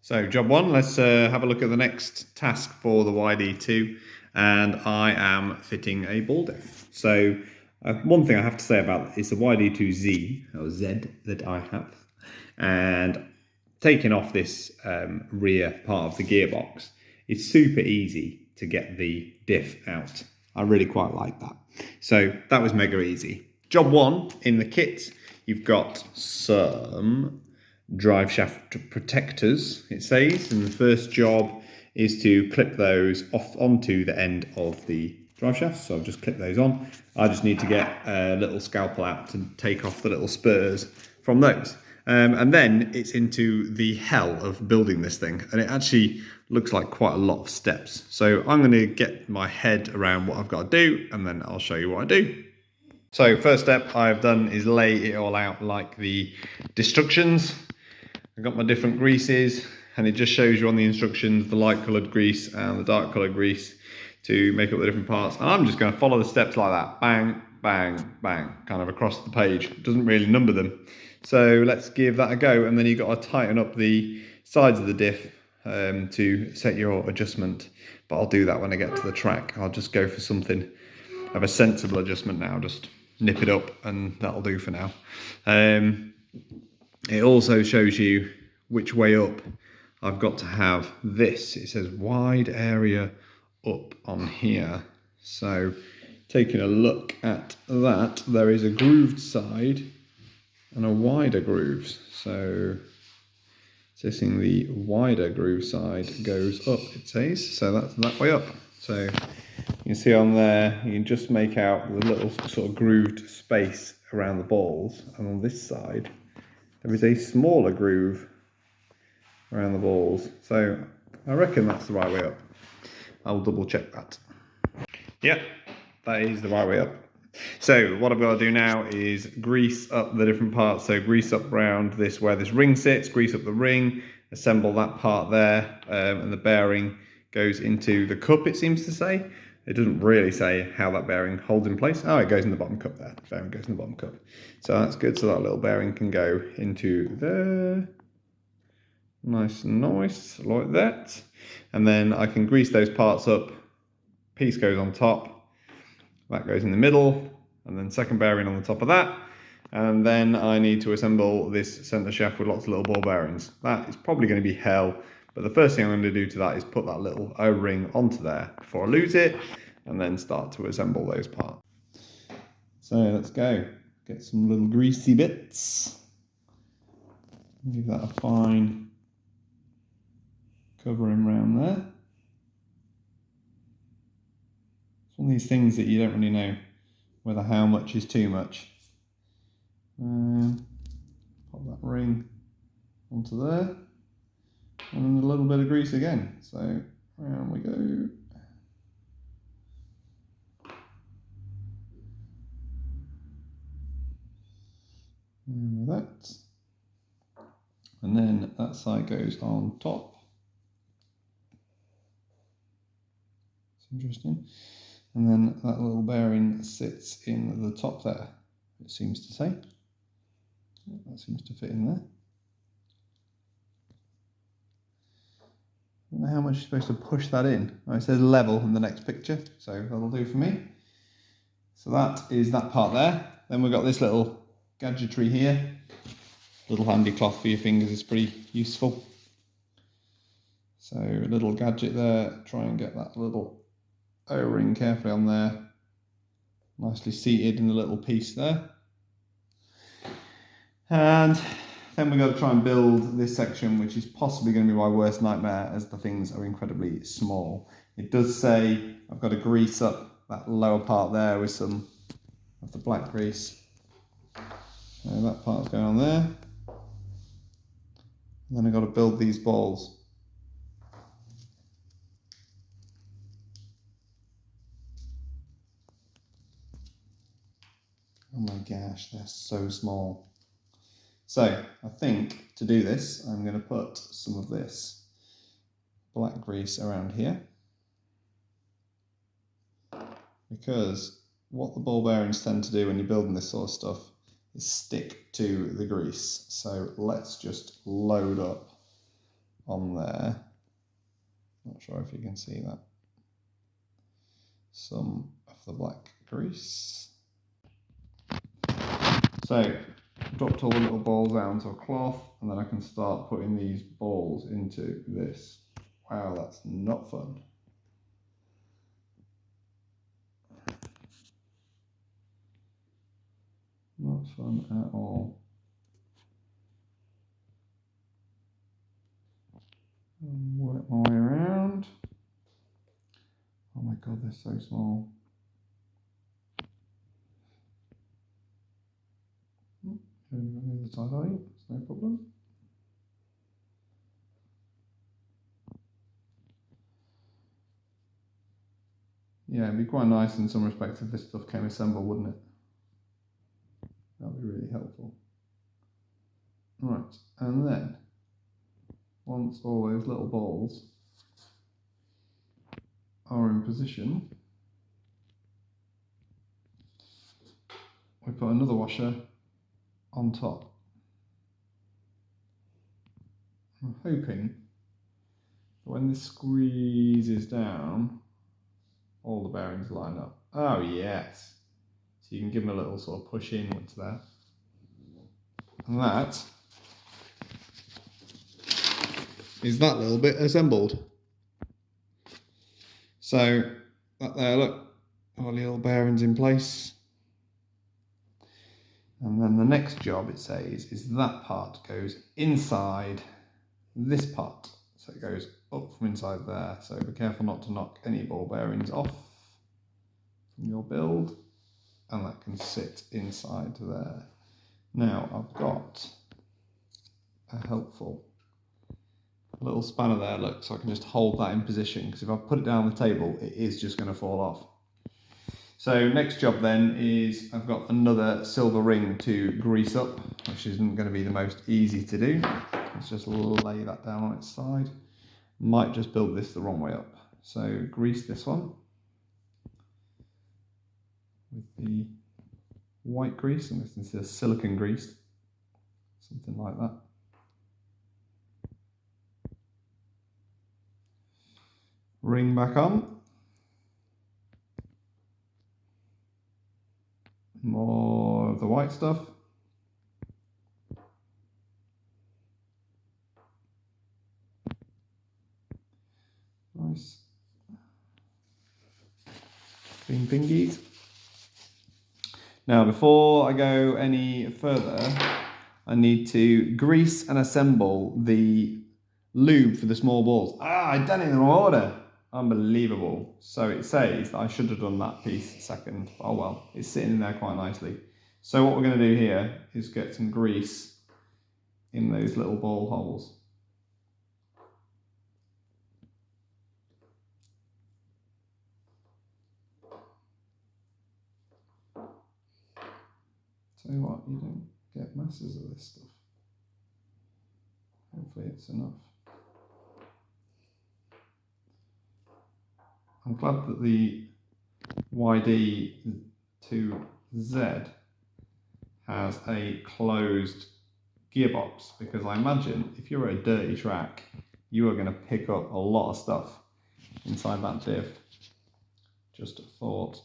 So job one, let's have a look at the next task for the YD2, and I am fitting a ball diff. So one thing I have to say about is the YD2Z, or Z, that I have, and taking off this rear part of the gearbox, it's super easy to get the diff out. I really quite like that. So that was mega easy. Job one, in the kit, you've got some drive shaft protectors, it says, and the first job is to clip those off onto the end of the drive shaft. So I've just clipped those on. I just need to get a little scalpel out to take off the little spurs from those. And then it's into the hell of building this thing, and it actually looks like quite a lot of steps. So I'm going to get my head around what I've got to do, and then I'll show you what I do. So first step I've done is lay it all out like the instructions. I've got my different greases, and it just shows you on the instructions the light coloured grease and the dark coloured grease to make up the different parts. And I'm just going to follow the steps like that. Bang, bang, bang, kind of across the page. It doesn't really number them. So let's give that a go. And then you've got to tighten up the sides of the diff to set your adjustment. But I'll do that when I get to the track. I'll just go for something of a sensible adjustment now. Just nip it up, and that'll do for now. It also shows you which way up I've got to have this. It says wide area up on here. So taking a look at that, there is a grooved side and a wider grooves. So assessing the wider groove side goes up, it says. So that's that way up. So you can see on there, you can just make out the little sort of grooved space around the balls. And on this side, there is a smaller groove around the balls. So I reckon that's the right way up. I'll double check that. Yep, that is the right way up. So what I've got to do now is grease up the different parts. So grease up around this where this ring sits, grease up the ring, assemble that part there, and the bearing goes into the cup, it seems to say. It doesn't really say how that bearing holds in place. Oh, it goes in the bottom cup there. The bearing goes in the bottom cup. So that's good. So that little bearing can go into there. Nice and nice, like that. And then I can grease those parts up. Piece goes on top. That goes in the middle. And then second bearing on the top of that. And then I need to assemble this center shaft with lots of little ball bearings. That is probably going to be hell. But the first thing I'm going to do to that is put that little O-ring onto there before I lose it, and then start to assemble those parts. So let's go. Get some little greasy bits. Give that a fine covering around there. It's one of these things that you don't really know whether how much is too much. Pop that ring onto there. And then a little bit of grease again. So around we go. And that. And then that side goes on top. It's interesting. And then that little bearing sits in the top there, it seems to say. That seems to fit in there. I don't know how much you're supposed to push that in. Oh, it says level in the next picture, so that'll do for me. So that is that part there. Then we've got this little gadgetry here. Little handy cloth for your fingers is pretty useful. So a little gadget there. Try and get that little O-ring carefully on there. Nicely seated in the little piece there. And then we've got to try and build this section, which is possibly going to be my worst nightmare as the things are incredibly small. It does say I've got to grease up that lower part there with some of the black grease. So that part's going on there. And then I've got to build these balls. Oh my gosh, they're so small. So I think to do this, I'm going to put some of this black grease around here, because what the ball bearings tend to do when you're building this sort of stuff is stick to the grease. So let's just load up on there. Not sure if you can see that. Some of the black grease. So, dropped all the little balls out onto a cloth, and then I can start putting these balls into this. Wow, that's not fun. Not fun at all. And work my way around. Oh my god, they're so small. On the other side, it's no problem. Yeah, it'd be quite nice in some respects if this stuff came assembled, wouldn't it? That would be really helpful. Right, and then once all those little balls are in position, we put another washer on top. I'm hoping that when this squeezes down, all the bearings line up. Oh yes. So you can give them a little sort of push inwards there. And that is that little bit assembled. So that there, look, all the little bearings in place. And then the next job, it says, is that part goes inside this part. So it goes up from inside there. So be careful not to knock any ball bearings off from your build. And that can sit inside there. Now I've got a helpful little spanner there, look, so I can just hold that in position, because if I put it down on the table, it is just going to fall off. So next job then is I've got another silver ring to grease up, which isn't going to be the most easy to do. Let's just lay that down on its side. Might just build this the wrong way up. So grease this one with the white grease, and this is silicone grease, something like that. Ring back on. More of the white stuff. Nice. Clean fingies. Now, before I go any further, I need to grease and assemble the lube for the small balls. Ah, I done it in the wrong order. Unbelievable. So it says that I should have done that piece second. Oh well, it's sitting in there quite nicely. So what we're going to do here is get some grease in those little ball holes. Tell you what, you don't get masses of this stuff. Hopefully it's enough. I'm glad that the YD2 has a closed gearbox, because I imagine if you're at a dirty track, you are going to pick up a lot of stuff inside that diff. Just a thought.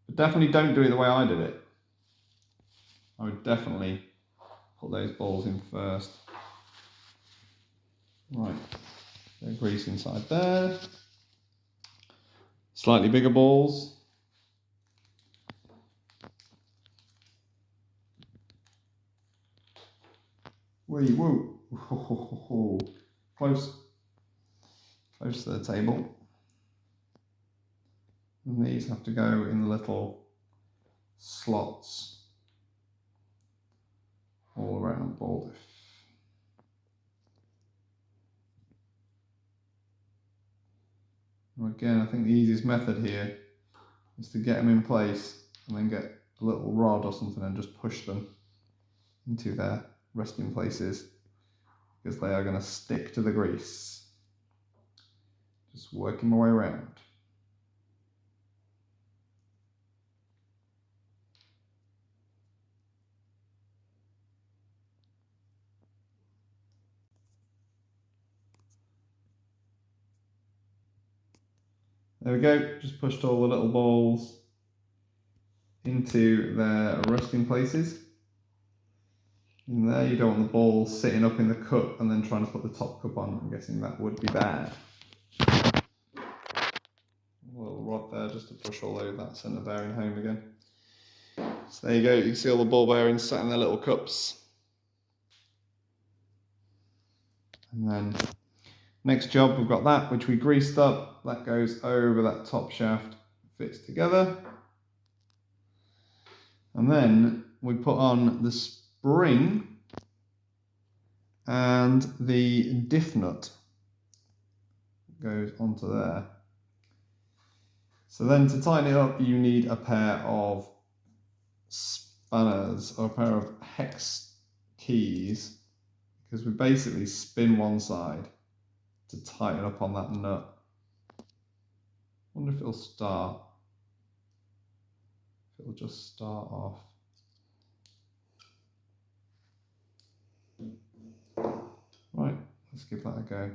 But definitely don't do it the way I did it. I would definitely put those balls in first. Right, bit of grease inside there. Slightly bigger balls. Wee woo. Close. Close to the table. And these have to go in the little slots all around ball diff. And again, I think the easiest method here is to get them in place and then get a little rod or something and just push them into their resting places, because they are going to stick to the grease. Just working my way around. There we go, just pushed all the little balls into their resting places. And there, you don't want the ball sitting up in the cup and then trying to put the top cup on. I'm guessing that would be bad. A little rod there just to push all over that centre bearing home again. So there you go, you can see all the ball bearings sat in their little cups. And then next job, we've got that which we greased up. That goes over that top shaft, fits together. And then we put on the spring and the diff nut goes onto there. So then to tighten it up, you need a pair of spanners or a pair of hex keys, because we basically spin one side to tighten up on that nut. Wonder if it'll start. It'll just start off. Right, let's give that a go.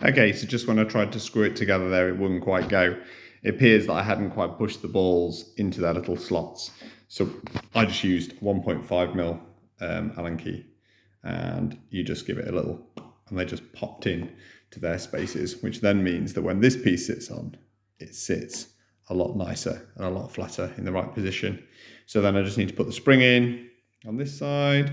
Okay, so just when I tried to screw it together there, it wouldn't quite go. It appears that I hadn't quite pushed the balls into their little slots. So I just used 1.5mm Allen key, and you just give it a little, and they just popped in to their spaces, which then means that when this piece sits on, it sits a lot nicer and a lot flatter in the right position. So then I just need to put the spring in on this side.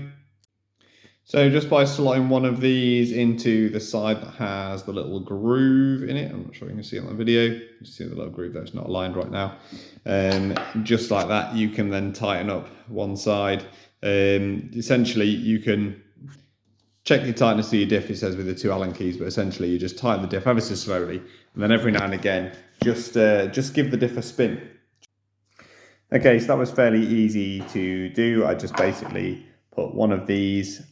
So just by slotting one of these into the side that has the little groove in it, I'm not sure you can see it on the video, you can see the little groove that's not aligned right now. Just like that, you can then tighten up one side. Essentially, you can check the tightness of your diff, it says with the 2 Allen keys, but essentially you just tighten the diff ever so slowly, and then every now and again, just give the diff a spin. Okay, so that was fairly easy to do. I just basically put one of these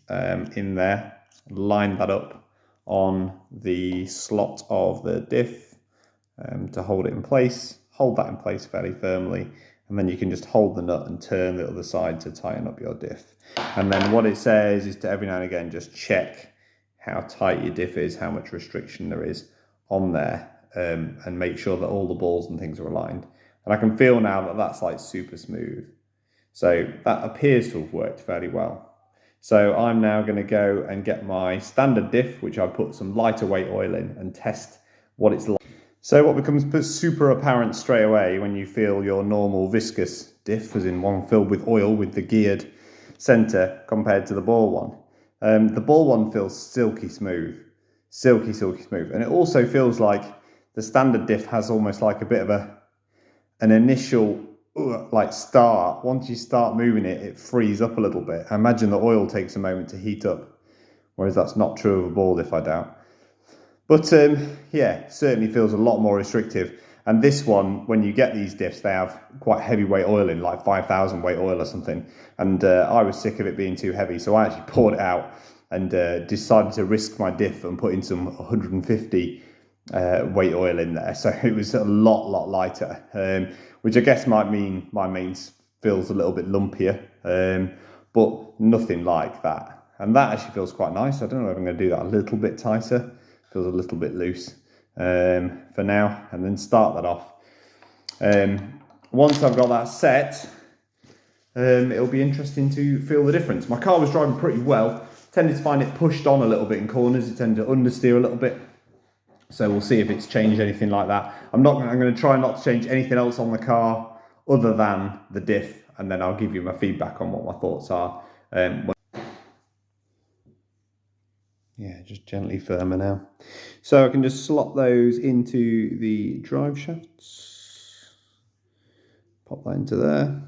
in there, line that up on the slot of the diff to hold it in place. Hold that in place fairly firmly, and then you can just hold the nut and turn the other side to tighten up your diff. And then what it says is to every now and again just check how tight your diff is, how much restriction there is on there, and make sure that all the balls and things are aligned. And I can feel now that that's like super smooth. So that appears to have worked fairly well. So I'm now going to go and get my standard diff, which I put some lighter weight oil in, and test what it's like. So what becomes super apparent straight away when you feel your normal viscous diff, as in one filled with oil with the geared centre, compared to the ball one. The ball one feels silky smooth. Silky smooth. And it also feels like the standard diff has almost like a bit of an initial like start. Once you start moving it, it frees up a little bit. I imagine the oil takes a moment to heat up, whereas that's not true of a ball diff, I doubt. But yeah, certainly feels a lot more restrictive. And this one, when you get these diffs, they have quite heavyweight oil in, like 5,000 weight oil or something. And I was sick of it being too heavy, so I actually poured it out and decided to risk my diff and put in some 150 weight oil in there. So it was a lot lighter, which I guess might mean my mains feels a little bit lumpier, but nothing like that. And that actually feels quite nice. I don't know if I'm going to do that a little bit tighter. Feels a little bit loose for now, and then start that off. Once I've got that set, it'll be interesting to feel the difference. My car was driving pretty well. Tended to find it pushed on a little bit in corners. It tended to understeer a little bit. So we'll see if it's changed anything like that. I'm going to try not to change anything else on the car other than the diff, and then I'll give you my feedback on what my thoughts are. Yeah, just gently firmer now. So I can just slot those into the drive shafts. Pop that into there.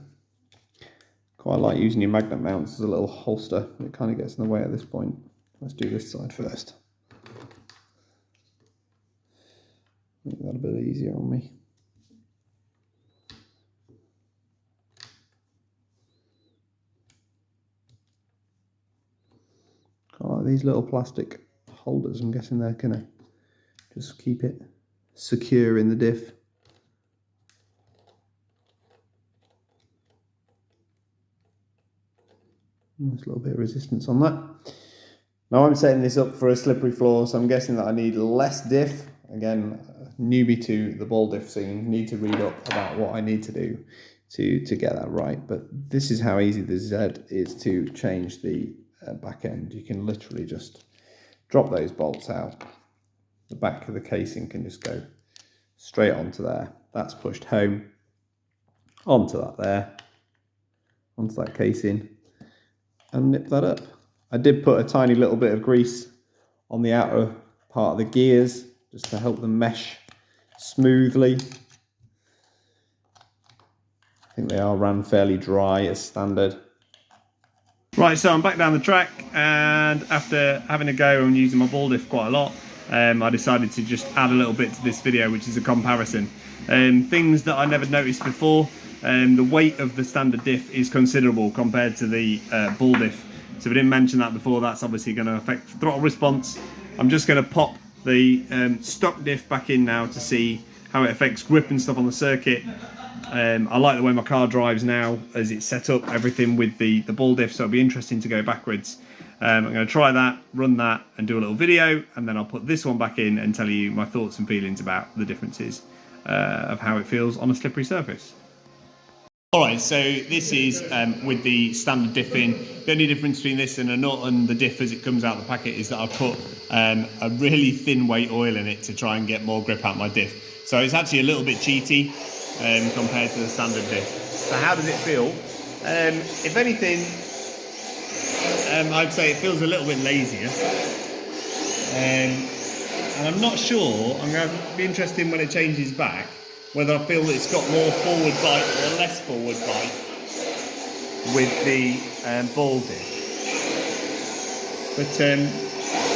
Quite like using your magnet mounts as a little holster. It kind of gets in the way at this point. Let's do this side first. Make that a bit easier on me. Quite like these little plastic holders. I'm guessing they're gonna just keep it secure in the diff. Nice little bit of resistance on that. Now I'm setting this up for a slippery floor, so I'm guessing that I need less diff. Again, newbie to the ball diff scene, need to read up about what I need to do to get that right. But this is how easy the Z is to change the back end. You can literally just drop those bolts out. The back of the casing can just go straight onto there. That's pushed home, onto that there, onto that casing, and nip that up. I did put a tiny little bit of grease on the outer part of the gears just to help them mesh smoothly. I think they are ran fairly dry as standard. Right, so I'm back down the track, and after having a go and using my ball diff quite a lot, I decided to just add a little bit to this video, which is a comparison. Things that I never noticed before. The weight of the standard diff is considerable compared to the ball diff. So if I didn't mention that before, that's obviously going to affect throttle response. I'm just going to pop the stock diff back in now to see how it affects grip and stuff on the circuit. I like the way my car drives now as it's set up, everything with the ball diff, so it'll be interesting to go backwards. I'm going to try that, run that and do a little video, and then I'll put this one back in and tell you my thoughts and feelings about the differences of how it feels on a slippery surface. Alright, so this is with the standard diff in. The only difference between this and a nut and the diff as it comes out of the packet is that I've put a really thin weight oil in it to try and get more grip out my diff. So it's actually a little bit cheaty compared to the standard diff. So how does it feel? If anything, I'd say it feels a little bit lazier. And I'm not sure, I'm going to be interested when it changes back, whether I feel that it's got more forward bite or less forward bite with the ball diff. But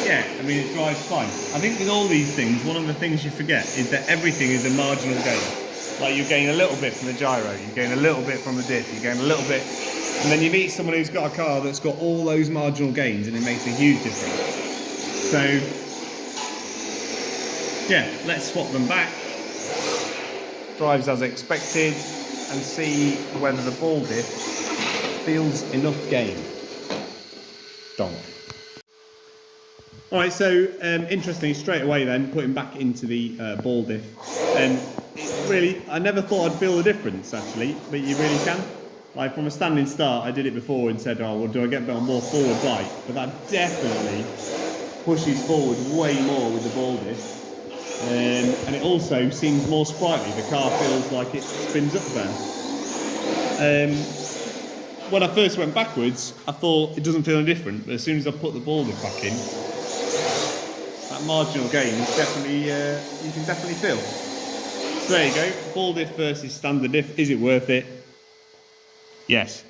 yeah, I mean, it drives fine. I think with all these things, one of the things you forget is that everything is a marginal gain. Like you gain a little bit from the gyro, you gain a little bit from the diff, you gain a little bit, and then you meet someone who's got a car that's got all those marginal gains and it makes a huge difference. So yeah, let's swap them back. Drives as expected and see whether the ball diff feels enough gain. Donk. Alright, so interestingly, straight away then, putting back into the ball diff. Really, I never thought I'd feel the difference actually, but you really can. Like from a standing start, I did it before and said, oh, well, do I get a bit more forward bite? But that definitely pushes forward way more with the ball diff. And it also seems more sprightly. The car feels like it spins up there. When I first went backwards, I thought it doesn't feel any different, but as soon as I put the ball diff back in, that marginal gain is definitely, you can definitely feel. So there you go, ball diff versus standard diff. Is it worth it? Yes.